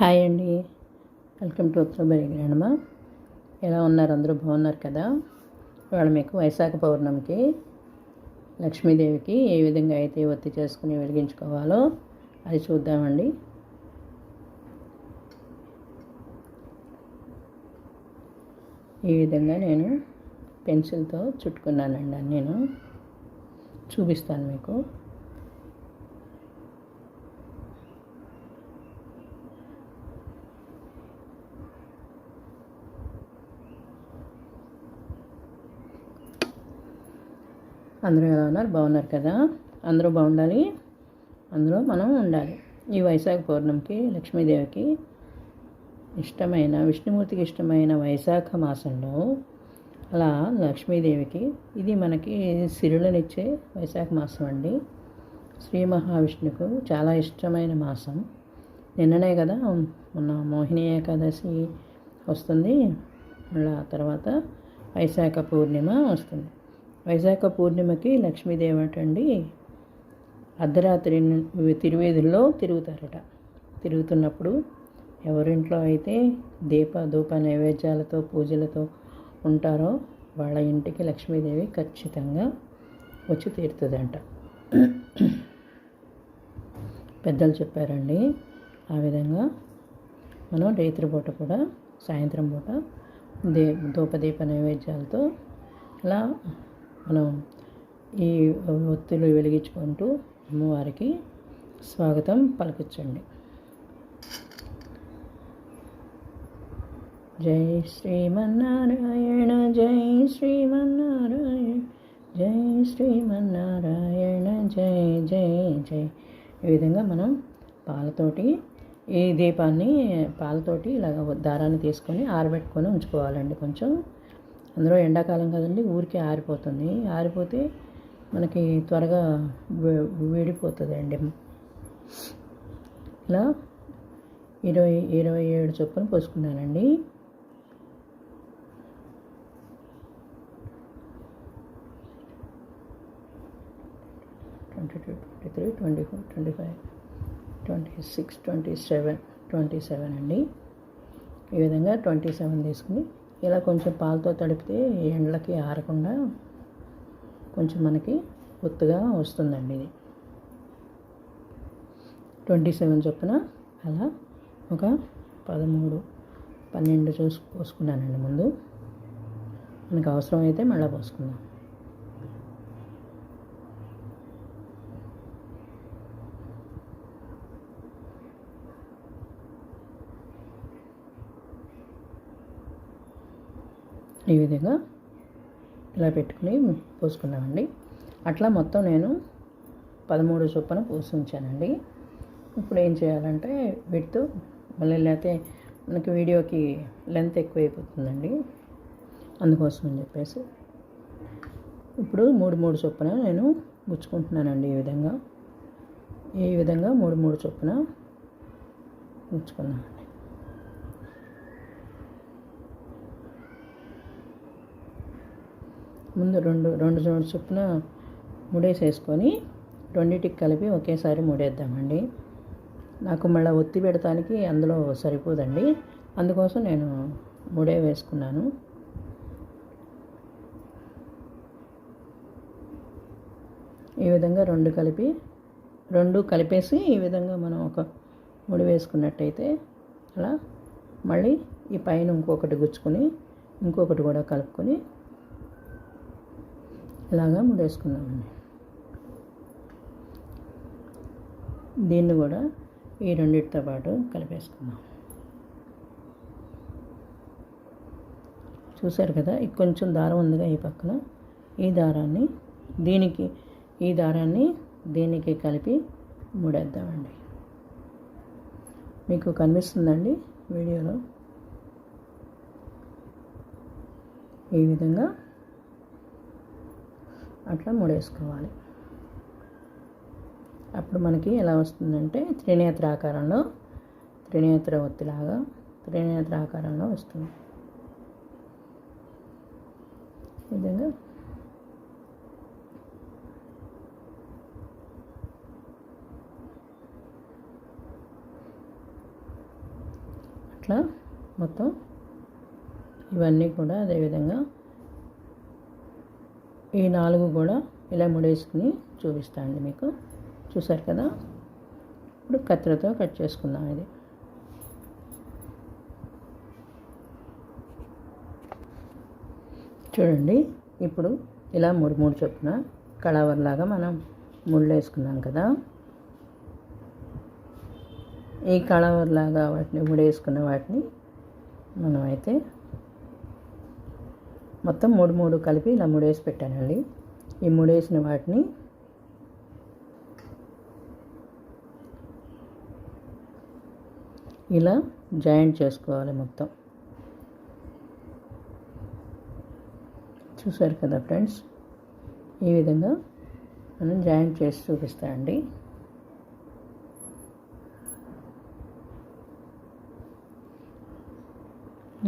Hi అండి. Welcome to ఉత్తరబరి grandma. ఎలా ఉన్నారు? అందరూ బాగున్నారు కదా? ఇవాళ మీకు వైశాఖ పౌర్ణమికి లక్ష్మీదేవికి ఏ విధంగా అయితే ఒత్తి చేసుకుని వెలిగించుకోవాలో అది చూద్దామండి. ఈ విధంగా నేను పెన్సిల్తో చుట్టుకున్నానండి. నేను చూపిస్తాను మీకు. అందరూ ఎలా ఉన్నారు? బాగున్నారు కదా? అందరూ బాగుండాలి, అందులో మనం ఉండాలి. ఈ వైశాఖ పౌర్ణమికి లక్ష్మీదేవికి ఇష్టమైన, విష్ణుమూర్తికి ఇష్టమైన వైశాఖ మాసంలో అలా లక్ష్మీదేవికి ఇది మనకి సిరులనిచ్చే వైశాఖ మాసం అండి. శ్రీ మహావిష్ణువుకు చాలా ఇష్టమైన మాసం. నిన్ననే కదా మొన్న మోహిని ఏకాదశి వస్తుంది, మళ్ళీ తర్వాత వైశాఖ పూర్ణిమ వస్తుంది. వైశాఖ పూర్ణిమకి లక్ష్మీదేవి అండి అర్ధరాత్రి తిరువేదుల్లో తిరుగుతారట. తిరుగుతున్నప్పుడు ఎవరింట్లో అయితే ధూప నైవేద్యాలతో పూజలతో ఉంటారో వాళ్ళ ఇంటికి లక్ష్మీదేవి ఖచ్చితంగా వచ్చి తీరుతుందంట. పెద్దలు చెప్పారండి. ఆ విధంగా మనం రాత్రిపూట కూడా, సాయంత్రం పూట ధూపదీప నైవేద్యాలతో అలా మనం ఈ ఒత్తులు వెలిగించుకుంటూ అమ్మవారికి స్వాగతం పలకించండి. జై శ్రీమన్నారాయణ, జై శ్రీమన్నారాయణ, జై శ్రీమన్నారాయణ, జై జై జై. ఈ విధంగా మనం పాలతోటి ఈ దీపాన్ని పాలతోటి ఇలాగ దారాన్ని తీసుకొని ఆరబెట్టుకొని ఉంచుకోవాలండి. కొంచెం అందులో ఎండాకాలం కదండి, ఊరికే ఆరిపోతుంది. ఆరిపోతే మనకి త్వరగా వేడిపోతుంది అండి. ఇలా 27 చొప్పున పోసుకున్నానండి. ట్వంటీ 23, 24, 25, 26, 27 అండి. ఈ విధంగా 27 తీసుకుని ఇలా కొంచెం పాలతో తడిపితే ఎండలకి ఆరకుండా కొంచెం మనకి ఒత్తుగా వస్తుందండి. ఇది 27 చొప్పున అలా ఒక 13, 12 పోసుకున్నానండి. ముందు మనకు అవసరం అయితే మళ్ళీ పోసుకుందాం. ఈ విధంగా ఇలా పెట్టుకుని పోసుకున్నామండి. అట్లా మొత్తం నేను 13 చొప్పున పోసి ఉంచానండి. ఇప్పుడు ఏం చేయాలంటే వీటితో మళ్ళీ లేకపోతే మనకి వీడియోకి లెంత్ ఎక్కువైపోతుందండి, అందుకోసం అని చెప్పేసి ఇప్పుడు 3 చొప్పున నేను గుచ్చుకుంటున్నానండి. ఈ విధంగా 3 చొప్పున గుచ్చుకున్నానండి. ముందు రెండు జోడు చొప్పున ముడేసేసుకొని రెండింటికి కలిపి ఒకేసారి ముడేద్దామండి. నాకు మళ్ళీ ఒత్తి పెడతానికి అందులో సరిపోదండి, అందుకోసం నేను ముడే వేసుకున్నాను. ఈ విధంగా రెండు కలిపేసి ఈ విధంగా మనం ఒక ముడి వేసుకున్నట్టయితే అలా మళ్ళీ ఈ పైన ఇంకొకటి గుచ్చుకొని ఇంకొకటి కూడా కలుపుకొని ఇలాగా ముడేసుకున్నామండి. దీన్ని కూడా ఈ రెండింటితో పాటు కలిపేసుకున్నాం. చూసారు కదా, కొంచెం దారం ఉందిగా ఈ పక్కన, ఈ దారాన్ని దీనికి కలిపి ముడేద్దామండి. మీకు కనిపిస్తుందండి వీడియోలో. ఈ విధంగా అట్లా ముడేసుకోవాలి. అప్పుడు మనకి ఎలా వస్తుందంటే త్రినేత్ర ఆకారంలో, త్రినేత్ర ఒత్తిలాగా త్రినేత్ర ఆకారంలో వస్తుంది. ఈ విధంగా ఇట్లా మొత్తం ఇవన్నీ కూడా అదేవిధంగా ఈ 4 కూడా ఇలా ముడేసుకుని చూపిస్తానండి మీకు. చూసారు కదా, ఇప్పుడు కత్తెరతో కట్ చేసుకుందాం. ఇది చూడండి, ఇప్పుడు ఇలా 3 చొప్పున కళావరలాగా మనం ముళ్ళు వేసుకున్నాం కదా. ఈ కళావరలాగా వాటిని ముడేసుకున్న వాటిని మనం అయితే మొత్తం 3 కలిపి ఇలా ముడేసి పెట్టానండి. ఈ ముడేసిన వాటిని ఇలా జాయింట్ చేసుకోవాలి మొత్తం. చూసారు కదా ఫ్రెండ్స్, ఈ విధంగా మనం జాయింట్ చేసి చూపిస్తామండి.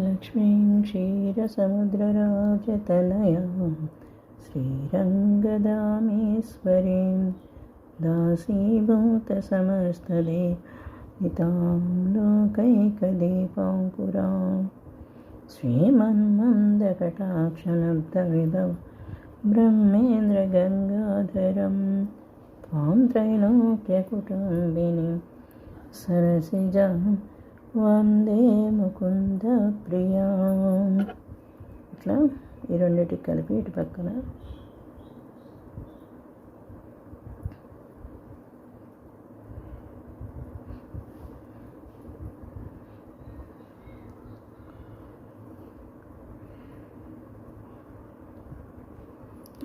లక్ష్మీం క్షీరసముద్రరాజతనయాం శ్రీరంగదామేశ్వరీం దాసీభూతసమస్తదేవితాం లోకైకదీపాంకురాం శ్రీమన్మందకటాక్షలబ్ధవిభవ బ్రహ్మేంద్రగంగాధరం త్వాం త్రైలోక్యకుటుంబినీం సరసిజాం వందే ముకుంద ప్రియా. ఇట్లా ఈ రెండింటికి కలిపి ఇటు పక్కన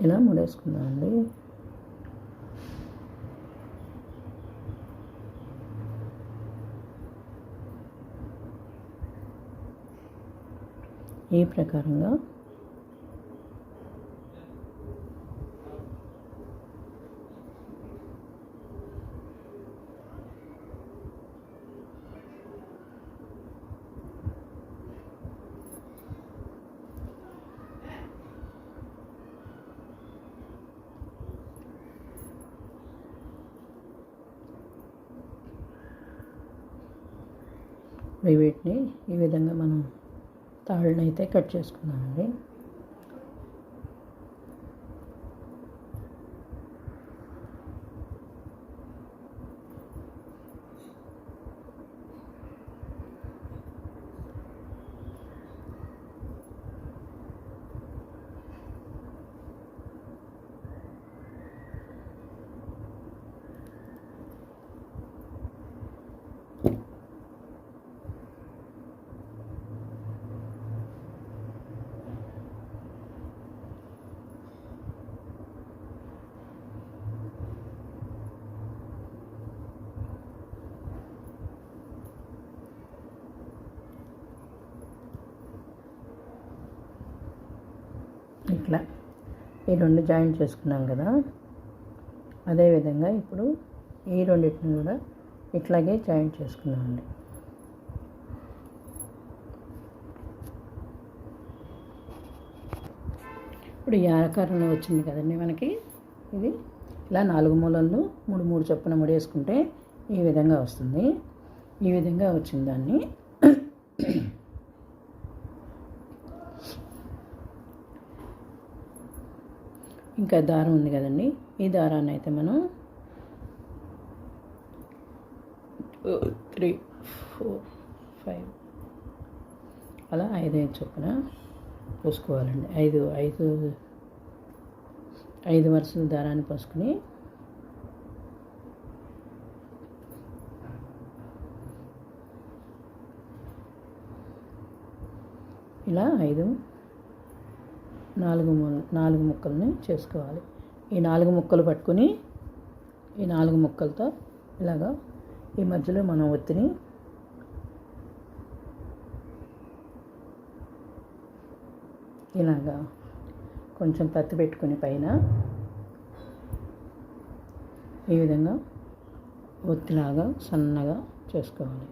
ఇలా ముడేసుకుందామండి. ఈ ప్రకారంగా వీటిని ఈ విధంగా మనం తాళ్ళని అయితే కట్ చేసుకున్నామండి. ఇట్లా ఈ 2 జాయింట్ చేసుకున్నాం కదా. అదేవిధంగా ఇప్పుడు ఈ రెండింటిని కూడా ఇట్లాగే జాయింట్ చేసుకున్నామండి. ఇప్పుడు ఈ ఆకారంలో వచ్చింది కదండి మనకి. ఇది ఇలా 4 మూలలను 3 చొప్పున ముడేసుకుంటే ఈ విధంగా వస్తుంది. ఈ విధంగా వచ్చిన దాన్ని ఇంకా దారం ఉంది కదండి, ఈ దారాన్ని అయితే మనం 2, 3, 4, 5 అలా 5 చొప్పున పోసుకోవాలండి. 5 వరుసల దారాన్ని పోసుకుని ఇలా 4 ముక్కల్ని చేసుకోవాలి. ఈ 4 ముక్కలు పట్టుకుని ఈ 4 ముక్కలతో ఇలాగా ఈ మధ్యలో మనం ఒత్తిని ఇలాగా కొంచెం పత్తి పెట్టుకుని పైన ఈ విధంగా ఒత్తిలాగా సన్నగా చేసుకోవాలి.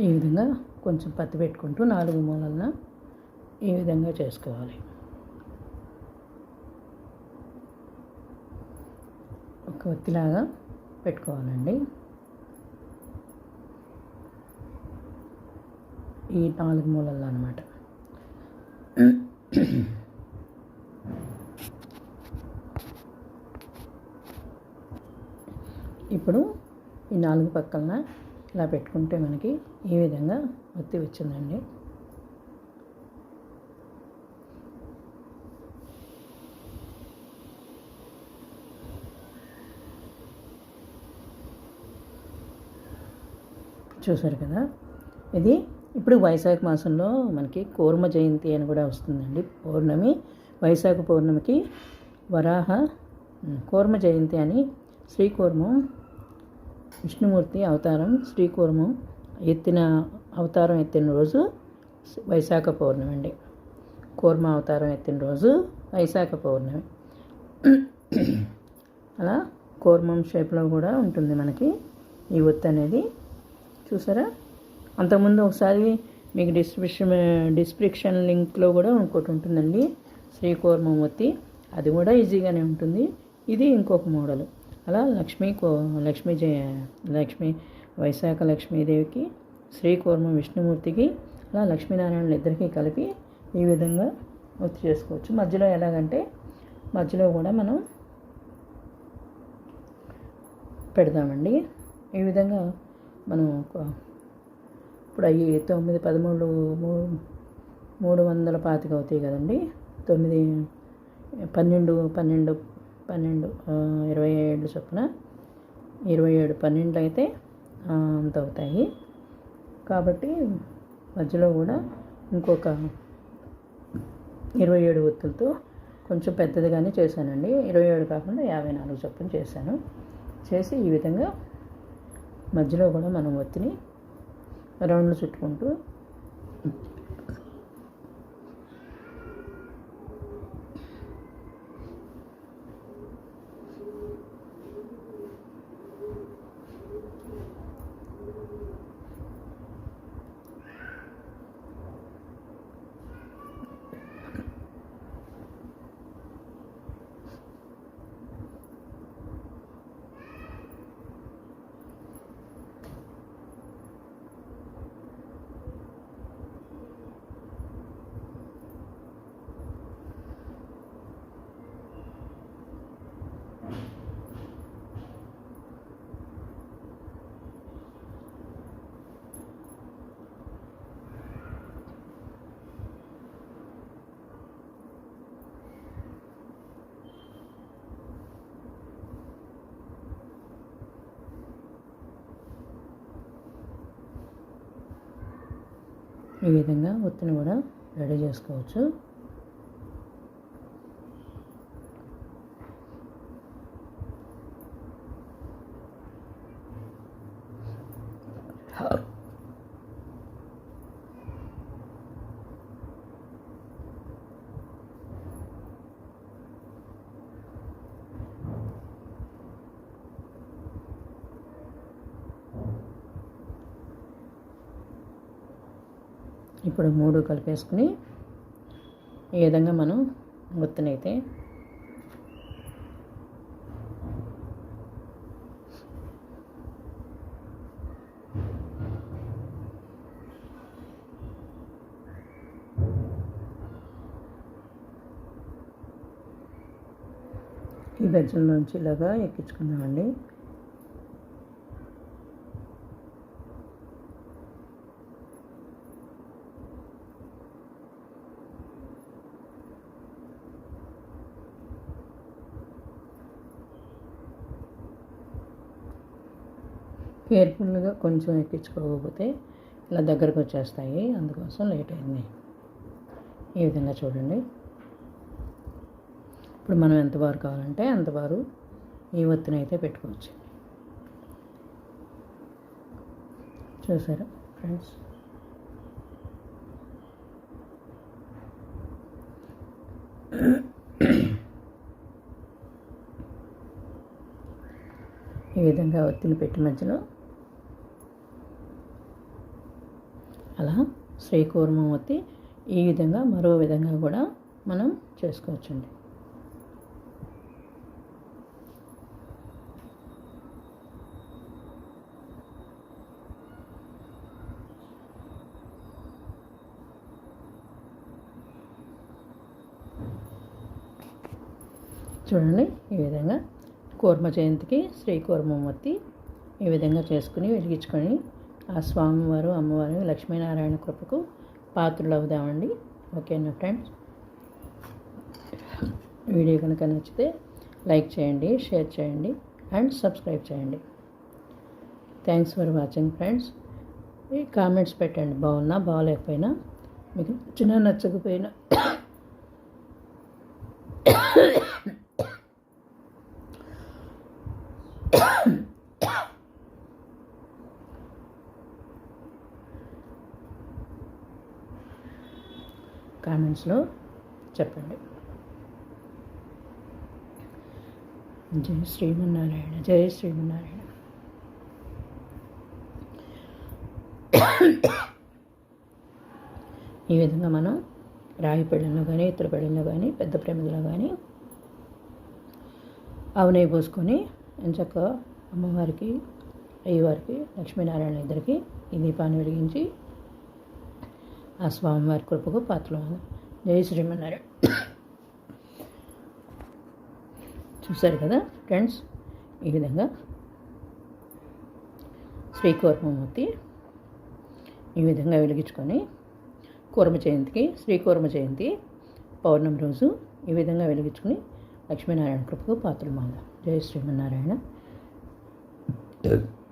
ఈ విధంగా కొంచెం పత్తి పెట్టుకుంటూ 4 మూలలను ఈ విధంగా చేసుకోవాలి. ఒక ఒత్తిలాగా పెట్టుకోవాలండి. ఈ 4 మూలల్లో అన్నమాట. ఇప్పుడు ఈ 4 పక్కన ఇలా పెట్టుకుంటే మనకి ఈ విధంగా ఒత్తి వచ్చిందండి. చూసారు కదా, ఇది ఇప్పుడు వైశాఖ మాసంలో మనకి కూర్మ జయంతి అని కూడా వస్తుందండి. పౌర్ణమి, వైశాఖ పౌర్ణమికి వరాహ కూర్మ జయంతి అని శ్రీకూర్మం విష్ణుమూర్తి అవతారం శ్రీకూర్మం అవతారం ఎత్తిన రోజు వైశాఖ పౌర్ణమి అండి. కూర్మ అవతారం ఎత్తిన రోజు వైశాఖ పౌర్ణమి. అలా కూర్మం షేప్లో కూడా ఉంటుంది మనకి ఈ ఒత్తి అనేది. చూసారా, అంతకుముందు ఒకసారి మీకు డిస్క్రిప్షన్ లింక్లో కూడా ఇంకోటి ఉంటుందండి, శ్రీకూర్మం ఒత్తి. అది కూడా ఈజీగానే ఉంటుంది. ఇది ఇంకొక మోడలు. అలా లక్ష్మీ వైశాఖ లక్ష్మీదేవికి, శ్రీకూర్మం విష్ణుమూర్తికి, అలా లక్ష్మీనారాయణులు ఇద్దరికీ కలిపి ఈ విధంగా ఒత్తి చేసుకోవచ్చు. మధ్యలో ఎలాగంటే మధ్యలో కూడా మనం పెడదామండి. ఈ విధంగా మనం ఇప్పుడు అవి 9, 13, 325 అవుతాయి కదండి. 9, 12, 27 చొప్పున 27, 12 అయితే అంత అవుతాయి. కాబట్టి మధ్యలో కూడా ఇంకొక 27 ఒత్తులతో కొంచెం పెద్దదిగానే చేశానండి. 27 కాకుండా 54 చొప్పున చేసి ఈ విధంగా మధ్యలో కూడా మనం ఒత్తిని రౌండ్లు చుట్టుకుంటూ ఈ విధంగా ఒత్తిని కూడా రెడీ చేసుకోవచ్చు. ఇప్పుడు 3 కలిపేసుకుని ఈ విధంగా మనం ఒత్తినైతే ఈ బెజ్జంలోంచి ఇలాగా ఎక్కించుకుందామండి. కేర్ఫుల్గా కొంచెం ఎక్కించుకోకపోతే ఇలా దగ్గరకు వచ్చేస్తాయి, అందుకోసం లేట్ అయింది. ఈ విధంగా చూడండి. ఇప్పుడు మనం ఎంతవారు కావాలంటే అంతవారు ఈ ఒత్తిని అయితే పెట్టుకోవచ్చు. చూసారా ఫ్రెండ్స్, ఈ విధంగా ఒత్తిని పెట్టి మధ్యలో అలా శ్రీకూర్మమూర్తి ఈ విధంగా మరో విధంగా కూడా మనం చేసుకోవచ్చండి. చూడండి, ఈ విధంగా కూర్మ జయంతికి శ్రీకూర్మమూర్తి ఈ విధంగా చేసుకుని వెలిగించుకొని ఆ స్వామివారు అమ్మవారు లక్ష్మీనారాయణ కృపకు పాత్రలు అవుదామండి. ఓకేనా ఫ్రెండ్స్, వీడియో కనుక నచ్చితే లైక్ చేయండి, షేర్ చేయండి అండ్ సబ్స్క్రైబ్ చేయండి. Thanks for watching friends. ఈ కామెంట్స్ పెట్టండి, బాగున్నా బాగలేకపోయినా, మీకు నచ్చినా నచ్చకపోయినా. కామెంట్స్లో చెప్పండి. జై శ్రీమన్నారాయణ, జై శ్రీమన్నారాయణ. ఈ విధంగా మనం రాగి పెళ్ళల్లో కానీ ఇతర పెళ్ళల్లో కానీ పెద్ద ప్రమిదలో కానీ ఆవు నెయ్యి పోసుకొని ఎంచక్క అమ్మవారికి అయ్యవారికి లక్ష్మీనారాయణ ఇద్దరికి ఈ దీపాన్ని వెలిగించి ఆ స్వామివారి కృపకు పాత్రలు. జై శ్రీమన్నారాయణ. చూశారు కదా ఫ్రెండ్స్, ఈ విధంగా శ్రీకూర్మమూర్తి ఈ విధంగా వెలిగించుకొని కూర్మ జయంతికి శ్రీకూర్మ జయంతి పౌర్ణమి రోజు ఈ విధంగా వెలిగించుకొని లక్ష్మీనారాయణ కృపకు పాత్రలు మాందాం. జై శ్రీమన్నారాయణ.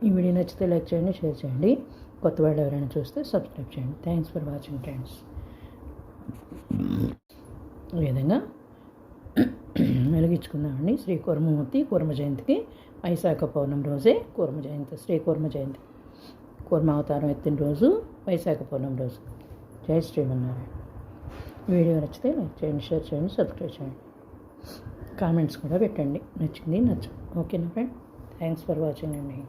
ఈ వీడియో నచ్చితే లైక్ చేయండి, షేర్ చేయండి. కొత్త వాళ్ళు ఎవరైనా చూస్తే సబ్స్క్రైబ్ చేయండి. Thanks for watching friends. ఈ విధంగా వెలిగించుకుందామండి శ్రీకూర్మమూర్తి కూర్మ జయంతికి. వైశాఖ పౌర్ణమి రోజే కూర్మ జయంతి, శ్రీకూర్మ జయంతి. కూర్మ అవతారం ఎత్తిన రోజు వైశాఖ పౌర్ణమి రోజు. జై శ్రీమన్నారాయణ. వీడియో నచ్చితే లైక్ చేయండి, షేర్ చేయండి, సబ్స్క్రైబ్ చేయండి. కామెంట్స్ కూడా పెట్టండి, నచ్చింది నచ్చదు. ఓకేనా ఫ్రెండ్, థ్యాంక్స్ ఫర్ వాచింగ్ అండి.